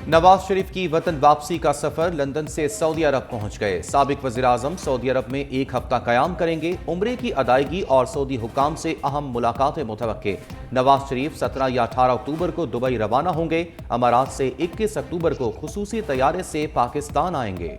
नवाज शरीफ की वतन वापसी का सफर लंदन से सऊदी अरब पहुंच गए। साबिक वजीर आजम सऊदी अरब में एक हफ्ता कयाम करेंगे। उम्रे की अदायगी और सऊदी हुकाम से अहम मुलाकातें मुतवक्के। नवाज शरीफ 17 या 18 अक्टूबर को दुबई रवाना होंगे। अमारात से 21 अक्टूबर को खुसूसी तैयारे से पाकिस्तान आएंगे।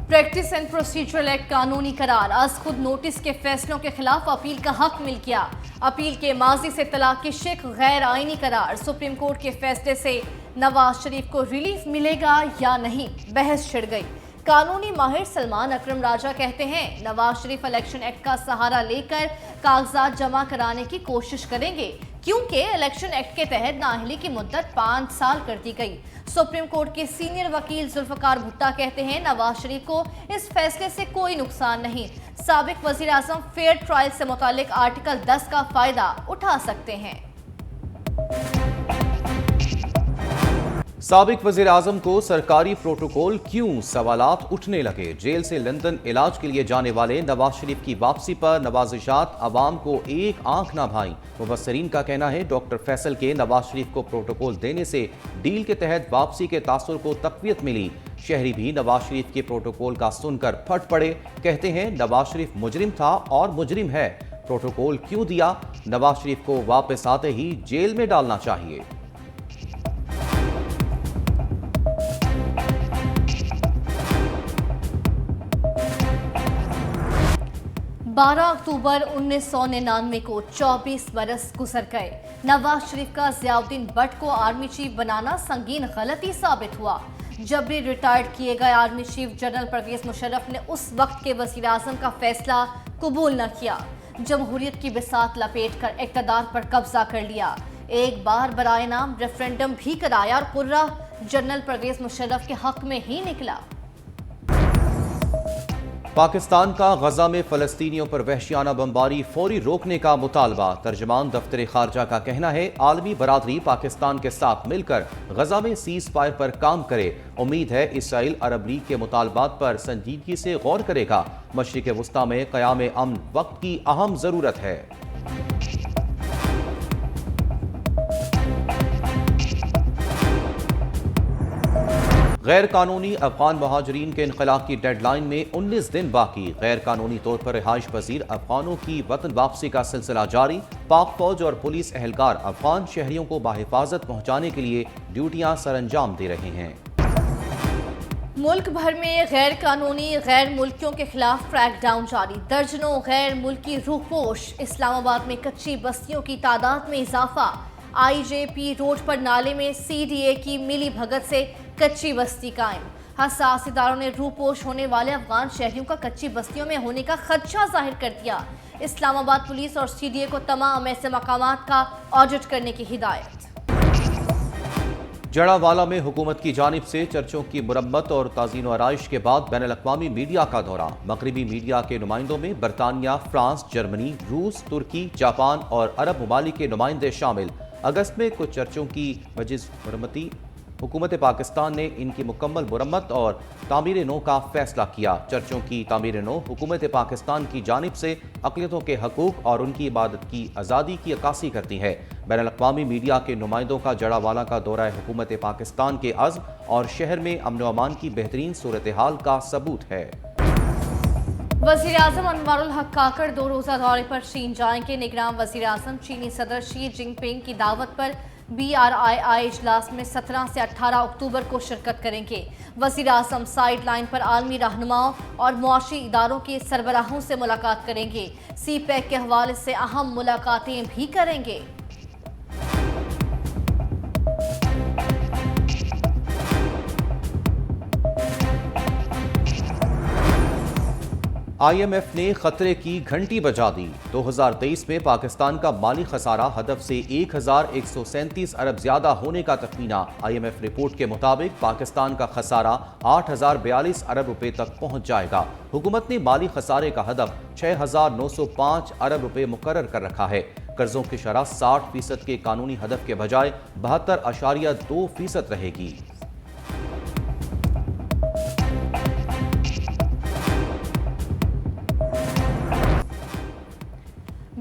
प्रैक्टिस एंड प्रोसीजरल एक्ट कानूनी करार। आज खुद नोटिस के फैसलों के खिलाफ अपील का हक मिल गया। अपील के माजी से तलाक की शिक गैर आईनी करार। सुप्रीम कोर्ट के फैसले से नवाज शरीफ को रिलीफ मिलेगा या नहीं, बहस छिड़ गई। कानूनी माहिर सलमान अकरम राजा कहते हैं नवाज शरीफ इलेक्शन एक्ट का सहारा लेकर कागजात जमा कराने की कोशिश करेंगे, क्योंकि इलेक्शन एक्ट के तहत नाअहली की मुद्दत 5 साल कर दी गई। सुप्रीम कोर्ट के सीनियर वकील जुल्फकार भुट्टा कहते हैं नवाज शरीफ को इस फैसले से कोई नुकसान नहीं। साबिक वजीर आजम फेयर ट्रायल से मुतालिक आर्टिकल 10 का फायदा उठा सकते हैं। साबिक वजीर आजम को सरकारी प्रोटोकॉल क्यों, सवालात उठने लगे। जेल से लंदन इलाज के लिए जाने वाले नवाज शरीफ की वापसी पर नवाजिशात अवाम को एक आंख ना भाई। मुबस्सरीन का कहना है डॉक्टर फैसल के नवाज शरीफ को प्रोटोकॉल देने से डील के तहत वापसी के तासुर को तकवीत मिली। शहरी भी नवाज शरीफ के प्रोटोकॉल का सुनकर फट पड़े। कहते हैं नवाज शरीफ मुजरिम था और मुजरिम है, प्रोटोकॉल क्यों दिया। नवाज शरीफ को वापस आते ही जेल में डालना चाहिए। 12 अक्टूबर 1999 को 24 बरस गुजर गए। नवाज शरीफ का ज़ियाउद्दीन भट्ट को आर्मी चीफ बनाना संगीन गलती साबित हुआ। जबरी रिटायर्ड किए गए army chief general Pervez Musharraf ने उस वक्त के वज़ीर आज़म का फैसला कबूल न किया। जमहूरियत की बिसात लपेट कर इक़्तिदार पर कब्जा कर लिया। एक बार बराए नाम रेफरेंडम भी कराया और कुर्रा जनरल परवेज मुशर्रफ के हक में ही निकला। पाकिस्तान का गजा में फलस्तीनियों पर वहशियाना बमबारी फौरी रोकने का मुतालबा। तर्जमान दफ्तर खारजा का कहना है आलमी बरादरी पाकिस्तान के साथ मिलकर गजा में सीज फायर पर काम करे। उम्मीद है इसराइल अरब लीग के मुतालबात पर संजीदगी से गौर करेगा। मशरिक़ वुस्ता में क़याम अमन वक्त की अहम ज़रूरत है। गैर कानूनी अफगान महाजरीन के इनकलाब की डेडलाइन में 19 दिन बाकी। गैर कानूनी तौर पर रिहाइश पजीर अफगानों की वतन वापसी का सिलसिला जारी। पाक फौज और पुलिस एहलकार अफगान शहरियों को बाहिफाजत पहुंचाने के लिए ड्यूटियां सरअंजाम दे रहे हैं। मुल्क भर में गैर कानूनी गैर मुल्कियों के खिलाफ क्रैकडाउन जारी। दर्जनों गैर मुल्की रूहपोश। इस्लामाबाद में कच्ची बस्तियों की तादाद में इजाफा। IJP रोड पर नाले में CDA की मिली भगत से कच्ची बस्ती कायम। हसास इदारों ने रूपोश होने वाले अफगान शहरियों का कच्ची बस्तियों में होने का खदशा जाहिर कर दिया। इस्लामाबाद पुलिस और CDA को तमाम ऐसे मकामात का ऑडिट करने की हिदायत। जड़ावाला में हुकूमत की जानिब से चर्चों की मुरम्मत और ताज़ीन आराइश के बाद बैनुल अक़वामी मीडिया का दौरा। मगरबी मीडिया के नुमाइंदों में बरतानिया, फ्रांस, जर्मनी, रूस, तुर्की, जापान और अरब ममालिक के नुमाइंदे शामिल। अगस्त में कुछ चर्चों की वजिज़ मुरम्मती हुकूमत पाकिस्तान ने इनकी मुकम्मल मुरम्मत और तामीर नो का फैसला किया। चर्चों की तामीर नो हुकूमत पाकिस्तान की जानिब से अक़लियतों के हकूक़ और उनकी इबादत की आज़ादी की अक्कासी करती है। बैनुल अक़वामी मीडिया के नुमाइंदों का जड़ावाला का दौरा हुकूमत पाकिस्तान के अज़्म और शहर में अमन व अमान की बेहतरीन सूरत हाल का सबूत है। वज़ीर आज़म अनवारुल हक काकड़ 2 रोज़ा दौरे पर चीन जाएंगे। निगरान वज़ीर आज़म चीनी सदर शी जिनपिंग की दावत पर BRII इजलास में 17 से 18 अक्टूबर को शिरकत करेंगे। वज़ीर आज़म साइड लाइन पर आलमी रहनुमाओं और मुआशी इदारों के सरबराहों से मुलाकात करेंगे। CPEC के हवाले से अहम मुलाकातें भी करेंगे। IMF ने खतरे की घंटी बजा दी। 2023 में पाकिस्तान का माली खसारा हदफ से 1137 अरब ज्यादा होने का तखमीना। IMF रिपोर्ट के मुताबिक पाकिस्तान का खसारा 8042 अरब रुपए तक पहुंच जाएगा। हुकूमत ने माली खसारे का हदफ 6905 अरब रुपए मुकर्रर कर रखा है। कर्जों की शरह 60% के कानूनी हदफ के बजाय 72.2% रहेगी।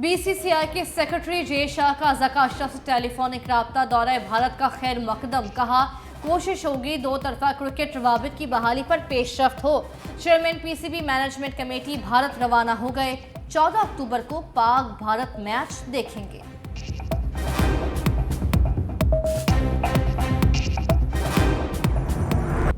बीसीसीआई के सेक्रेटरी जे शाह का ज़का अशरफ से टेलीफोनिक राब्ता दौरा भारत का खैर मकदम, कहा कोशिश होगी दो तरफा क्रिकेट रवाबित की बहाली पर पेशरफ्त हो। Chairman PCB management committee Bharat रवाना हो गए। 14 अक्टूबर को पाक भारत मैच देखेंगे।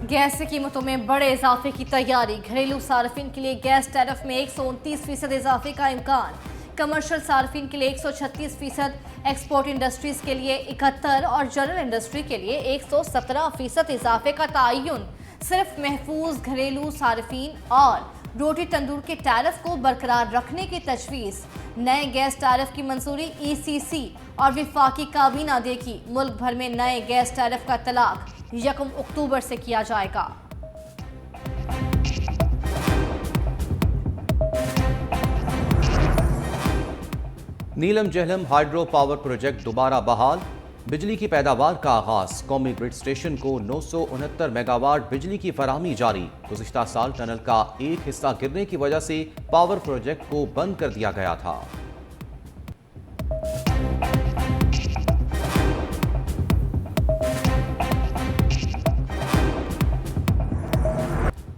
गैस की कीमतों में बड़े इजाफे की तैयारी, घरेलू सार्फिन के लिए गैस टैरिफ में 129% इजाफे का इम्कान, कमर्शियल सार्फिन के लिए 136%, एक्सपोर्ट इंडस्ट्रीज के लिए 71% और जनरल इंडस्ट्री के लिए 117% इजाफे का तयन। सिर्फ महफूज घरेलू सार्फिन और रोटी तंदूर के टैरिफ को बरकरार रखने की तजवीज़। नए गैस टैरिफ की मंजूरी ईसीसी और विफाकी काबीना देगी। मुल्क भर में नए गैस टैरिफ का तलाक 1 अक्टूबर से किया जाएगा। नीलम जहलम हाइड्रो पावर प्रोजेक्ट दोबारा बहाल, बिजली की पैदावार का आगाज। कौमी ग्रिड स्टेशन को 969 मेगावाट बिजली की फराहमी जारी। गुज़िश्ता साल टनल का एक हिस्सा गिरने की वजह से पावर प्रोजेक्ट को बंद कर दिया गया था।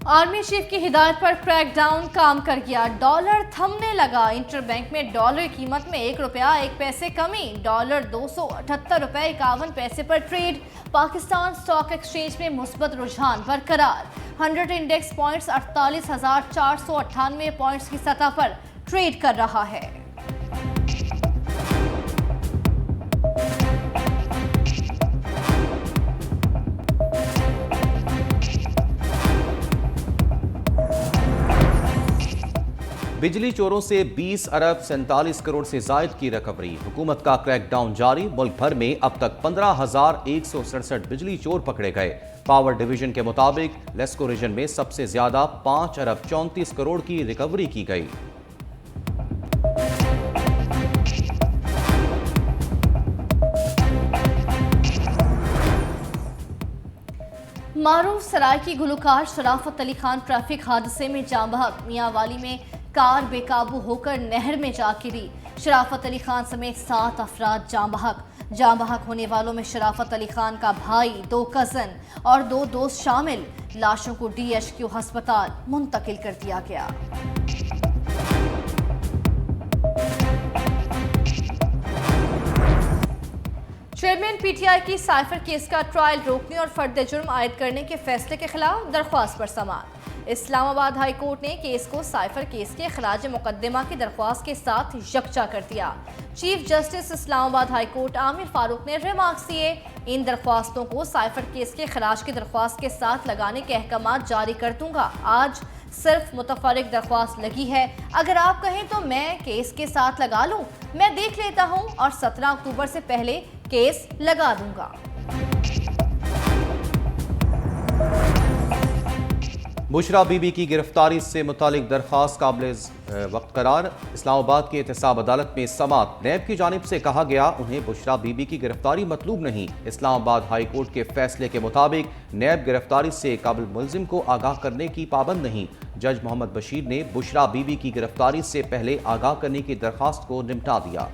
आर्मी चीफ की हिदायत पर क्रैकडाउन काम कर गया, डॉलर थमने लगा। इंटरबैंक में डॉलर कीमत में 1 रुपया 1 पैसे कमी, डॉलर 278 रुपये 51 पैसे पर ट्रेड। पाकिस्तान स्टॉक एक्सचेंज में मुस्बत रुझान बरकरार। 100 इंडेक्स पॉइंट्स 48,498 पॉइंट्स की सतह पर ट्रेड कर रहा है। बिजली चोरों से 20 अरब 47 करोड़ से जायद की रिकवरी। हुकूमत का क्रैकडाउन जारी। मुल्क भर में अब तक 15,167 बिजली चोर पकड़े गए। पावर डिवीजन के मुताबिक लेस्को रीजन में सबसे ज्यादा 5 अरब 34 करोड़ की रिकवरी की गई। मारूफ सराय की गुलकार शराफत अली खान ट्रैफिक हादसे में जाँ बहक। मियांवाली में कार बेकाबू होकर नहर में जा गिरी। शराफत अली खान समेत 7 अफराद जाँ बहक। जाँ बहक होने वालों में शराफत अली खान का भाई, 2 कज़न और 2 दोस्त शामिल। लाशों को DHQ अस्पताल मुंतकिल कर दिया गया। चेयरमैन PTI की साइफर केस का ट्रायल रोकने और फर्द जुर्म आयद करने के फैसले के खिलाफ दरख्वास्त पर समाअत। इस्लामाबाद हाई कोर्ट ने केस को साइफर केस के खराज मुकदमा की दरख्वास्त के साथ यकजा कर दिया। Chief justice Islamabad high court Aamir Farooq ने रिमार्क्स दिए। इन दरख्वास्तों को साइफर केस के खराज की दरख्वास्त के साथ लगाने के अहकाम जारी कर दूंगा। आज सिर्फ मुतफरिक दरख्वास्त लगी है। अगर आप कहें तो मैं केस के साथ लगा लूं, मैं देख लेता हूं और 17 अक्टूबर से पहले केस लगा दूंगा। बुशरा बीबी की गिरफ्तारी से मुतालिक दरख्वास्त काबिल वक्त करार। इस्लामाबाद की एहतसाब अदालत में समाअत। नैब की जानिब से कहा गया उन्हें बुशरा बीबी की गिरफ्तारी मतलूब नहीं। इस्लामाबाद हाई कोर्ट के फैसले के मुताबिक नैब गिरफ्तारी से काबिल मुल्जिम को आगाह करने की पाबंद नहीं। जज मोहम्मद बशीर ने बुशरा बीबी की गिरफ्तारी से पहले आगाह करने की दरख्वास्त को निपटा दिया।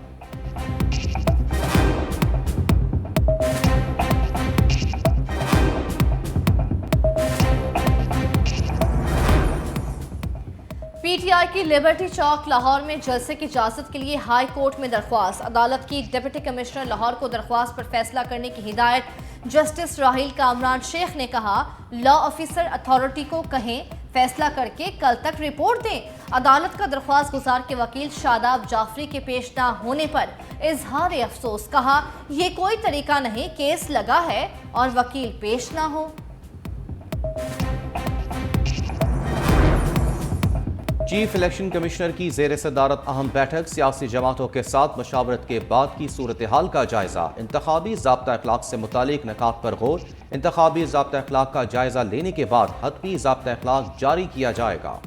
PTI की लिबर्टी चौक लाहौर में जलसे की इजाजत के लिए हाई कोर्ट में दरख्वास्त। अदालत की डिप्टी कमिश्नर लाहौर को दरख्वास्त पर फैसला करने की हिदायत। जस्टिस राहील कामरान शेख ने कहा लॉ ऑफिसर अथॉरिटी को कहें फैसला करके कल तक रिपोर्ट दें। अदालत का दरख्वास्त गुजार के वकील शादाब जाफरी के पेश न होने पर इजहार अफसोस। कहा यह कोई तरीका नहीं, केस लगा है और वकील पेश ना हो। चीफ इलेक्शन कमिश्नर की जेर सदारत अहम बैठक। सियासी जमातों के साथ मशावरत के बाद की सूरत हाल का जायजा। इंतखाबी ज़ाब्ता अखलाक से मुतालिक नकात पर गौर। इंतखाबी ज़ाब्ता अखलाक का जायजा लेने के बाद हतमी ज़ाब्ता अखलाक जारी किया जाएगा।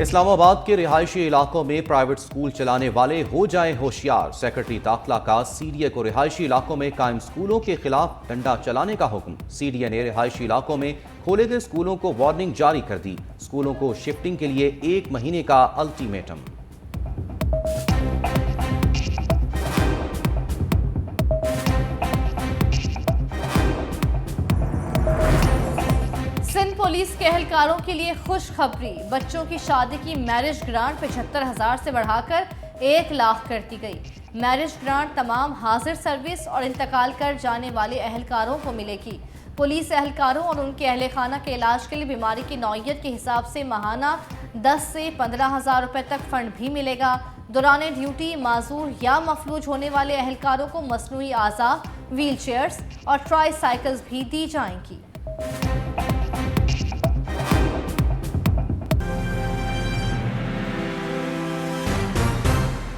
इस्लामाबाद के रिहायशी इलाकों में प्राइवेट स्कूल चलाने वाले हो जाएं होशियार। सेक्रेटरी दाखिला का सीडीए को रिहायशी इलाकों में कायम स्कूलों के खिलाफ डंडा चलाने का हुक्म। सीडीए ने रिहायशी इलाकों में खोले गए स्कूलों को वार्निंग जारी कर दी। स्कूलों को शिफ्टिंग के लिए 1 महीने का अल्टीमेटम। सिंध पुलिस के एहलकारों के लिए खुशखबरी। बच्चों की शादी की मैरिज ग्रांट 75,000 से बढ़ाकर 1 लाख कर दी गई। मैरिज ग्रांट तमाम हाजिर सर्विस और इंतकाल कर जाने वाले एहलकारों को मिलेगी। पुलिस एहलकारों और उनके अहल खाना के इलाज के लिए बीमारी की नौइयत के हिसाब से माहाना 10 से 15,000 रुपए तक फंड भी मिलेगा। दौरान ड्यूटी माजूर या मफलूज होने वाले एहलकारों को मसनूई आज़ा, व्हील चेयर्स और ट्राई साइकिल्स भी दी जाएंगी।